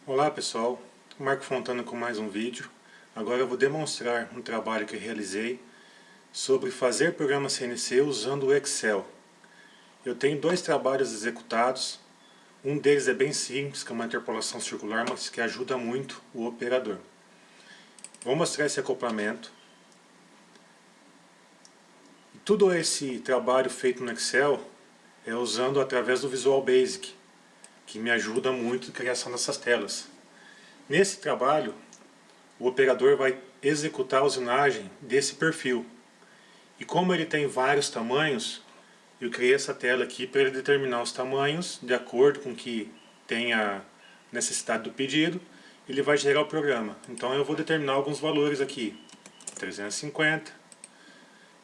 Olá pessoal, Marco Fontana com mais um vídeo. Agora eu vou demonstrar um trabalho que eu realizei sobre fazer programa CNC usando o Excel. Eu tenho dois trabalhos executados, um deles é bem simples, que é uma interpolação circular, mas que ajuda muito o operador. Vou mostrar esse acoplamento. Tudo esse trabalho feito no Excel é usando através do Visual Basic, que me ajuda muito na criação dessas telas. Nesse trabalho, o operador vai executar a usinagem desse perfil. E como ele tem vários tamanhos, eu criei essa tela aqui para ele determinar os tamanhos de acordo com que tem a necessidade do pedido. Ele vai gerar o programa. Então eu vou determinar alguns valores aqui. 350.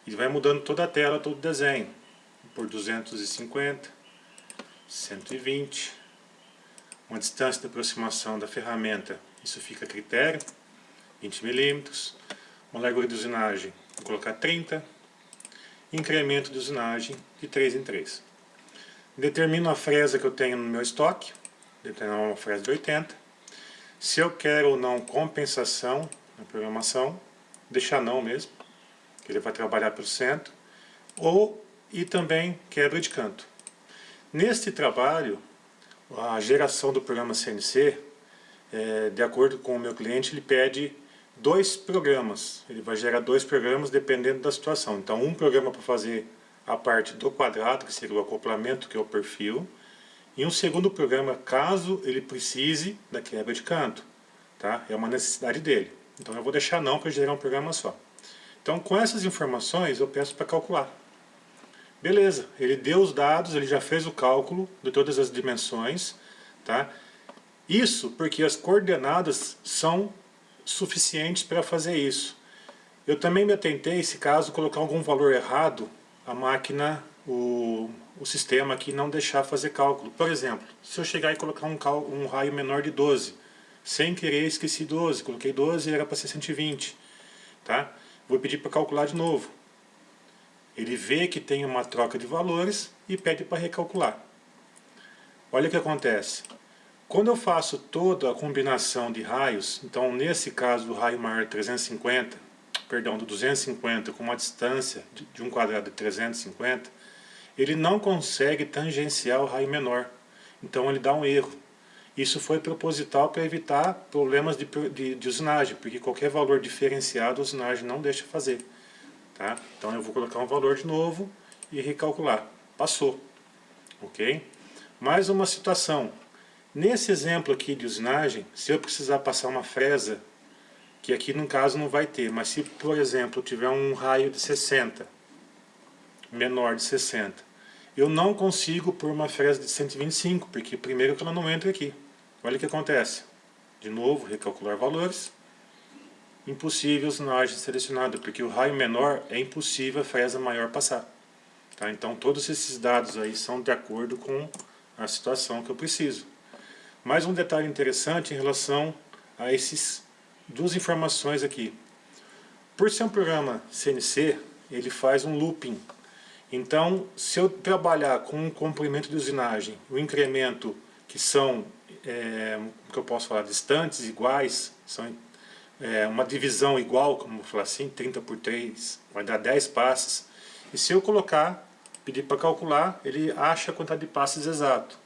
E vai mudando toda a tela, todo o desenho. Por 250. 120. Uma distância de aproximação da ferramenta. Isso fica a critério. 20 milímetros. Uma largura de usinagem. Vou colocar 30. Incremento de usinagem de 3 em 3. Determino a fresa que eu tenho no meu estoque. Determino uma fresa de 80. Se eu quero ou não compensação na programação, deixar não mesmo, que ele vai trabalhar pelo centro, e também quebra de canto. Neste trabalho, a geração do programa CNC, de acordo com o meu cliente, ele pede dois programas. Ele vai gerar dois programas dependendo da situação. Então, um programa para fazer a parte do quadrado, que seria o acoplamento, que é o perfil, e um segundo programa caso ele precise da quebra de canto. Tá? É uma necessidade dele. Então eu vou deixar não para gerar um programa só. Então com essas informações eu peço para calcular. Beleza, ele deu os dados, ele já fez o cálculo de todas as dimensões. Tá? Isso porque as coordenadas são suficientes para fazer isso. Eu também me atentei, se caso colocar algum valor errado, a máquina, o sistema aqui não deixar fazer cálculo. Por exemplo, se eu chegar e colocar um raio menor de 12, sem querer esqueci 12, coloquei 12 e era para ser 120. Tá? Vou pedir para calcular de novo. Ele vê que tem uma troca de valores e pede para recalcular. Olha o que acontece. Quando eu faço toda a combinação de raios, então nesse caso do raio maior 350, perdão, do 250 com uma distância de um quadrado de 350, ele não consegue tangenciar o raio menor. Então ele dá um erro. Isso foi proposital para evitar problemas de usinagem, porque qualquer valor diferenciado a usinagem não deixa fazer. Tá? Então eu vou colocar um valor de novo e recalcular. Passou. Ok? Mais uma situação. Nesse exemplo aqui de usinagem, se eu precisar passar uma fresa, que aqui no caso não vai ter, mas se por exemplo tiver um raio de 60, menor de 60, eu não consigo por uma fresa de 125, porque primeiro que ela não entra aqui. Olha o que acontece. De novo, recalcular valores. Impossível usinagem selecionada, porque o raio menor é impossível a fresa maior passar. Tá? Então todos esses dados aí são de acordo com a situação que eu preciso. Mais um detalhe interessante em relação a esses duas informações aqui. Por ser um programa CNC, ele faz um looping. Então, se eu trabalhar com um comprimento de usinagem, o incremento que são, que eu posso falar, distantes, iguais, são uma divisão igual, como vou falar assim, 30 por 3, vai dar 10 passes. E se eu colocar, pedir para calcular, ele acha a quantidade de passes exato.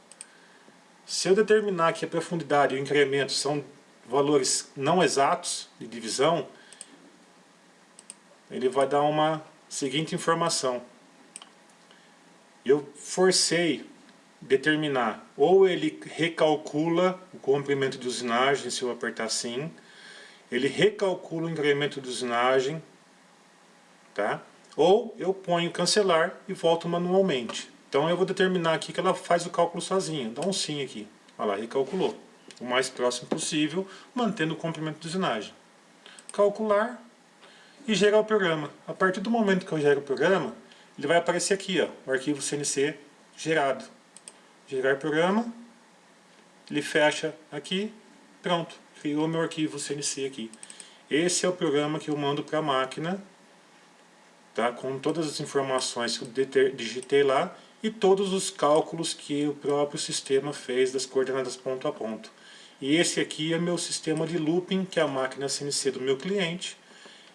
Se eu determinar que a profundidade e o incremento são valores não exatos de divisão, ele vai dar uma seguinte informação. Eu forcei determinar, ou ele recalcula o comprimento de usinagem, se eu apertar assim, ele recalcula o incremento de usinagem, tá? Ou eu ponho cancelar e volto manualmente. Então eu vou determinar aqui que ela faz o cálculo sozinha, dá um sim aqui, olha lá, recalculou, o mais próximo possível, mantendo o comprimento de usinagem. Calcular e gerar o programa. A partir do momento que eu gero o programa, ele vai aparecer aqui, ó, o arquivo CNC gerado. Gerar programa, ele fecha aqui, pronto, criou meu arquivo CNC aqui. Esse é o programa que eu mando para a máquina, tá, com todas as informações que eu digitei lá e todos os cálculos que o próprio sistema fez das coordenadas ponto a ponto. E esse aqui é meu sistema de looping, que é a máquina CNC do meu cliente.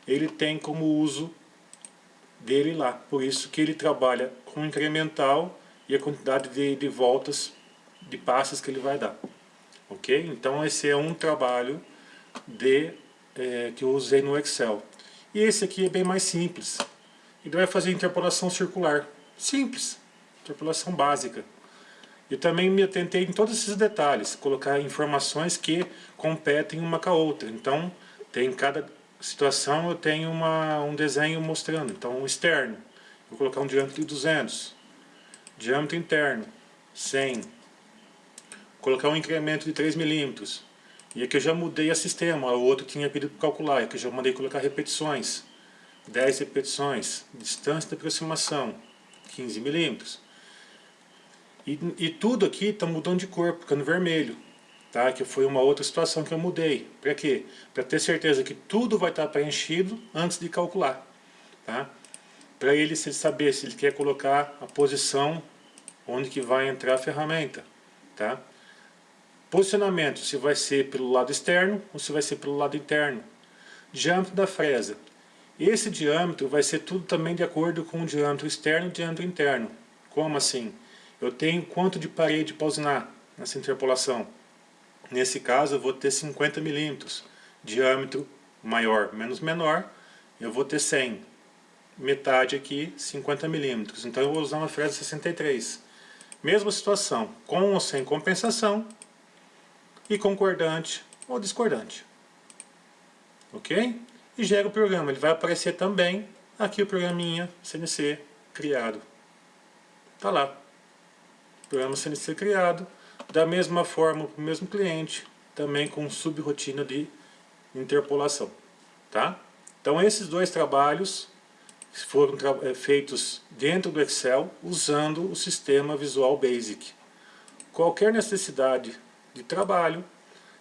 Ele tem como uso dele lá, por isso que ele trabalha com incremental e a quantidade de voltas, de passes que ele vai dar. Ok? Então esse é um trabalho que eu usei no Excel. E esse aqui é bem mais simples. Ele vai fazer interpolação circular. Simples. Interpolação básica. Eu também me atentei em todos esses detalhes, colocar informações que competem uma com a outra. Então, tem cada situação eu tenho um desenho mostrando. Então, externo, vou colocar um diâmetro de 200. Diâmetro interno, 100. Vou colocar um incremento de 3 milímetros. E aqui eu já mudei a sistema, o outro tinha pedido para calcular, aqui eu já mandei colocar repetições. 10 repetições, distância de aproximação, 15 milímetros. E tudo aqui está mudando de cor, ficando vermelho. Tá? Que foi uma outra situação que eu mudei. Para quê? Para ter certeza que tudo vai estar preenchido antes de calcular. Tá? Para ele saber se ele quer colocar a posição onde que vai entrar a ferramenta. Tá? Posicionamento, se vai ser pelo lado externo ou se vai ser pelo lado interno. Diâmetro da fresa. Esse diâmetro vai ser tudo também de acordo com o diâmetro externo e o diâmetro interno. Como assim? Eu tenho quanto de parede para usinar nessa interpolação? Nesse caso eu vou ter 50 milímetros. Diâmetro maior menos menor, eu vou ter 100. Metade aqui, 50 milímetros. Então eu vou usar uma fresa 63. Mesma situação, com ou sem compensação, e concordante ou discordante. Ok? E gera o programa. Ele vai aparecer também aqui o programinha CNC criado. Tá lá. Programa CNC criado. Da mesma forma, para o mesmo cliente, também com subrotina de interpolação. Tá? Então esses dois trabalhos foram feitos dentro do Excel usando o sistema Visual Basic. Qualquer necessidade de trabalho,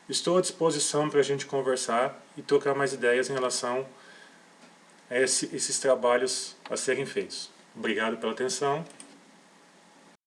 estou à disposição para a gente conversar e trocar mais ideias em relação a esses trabalhos a serem feitos. Obrigado pela atenção.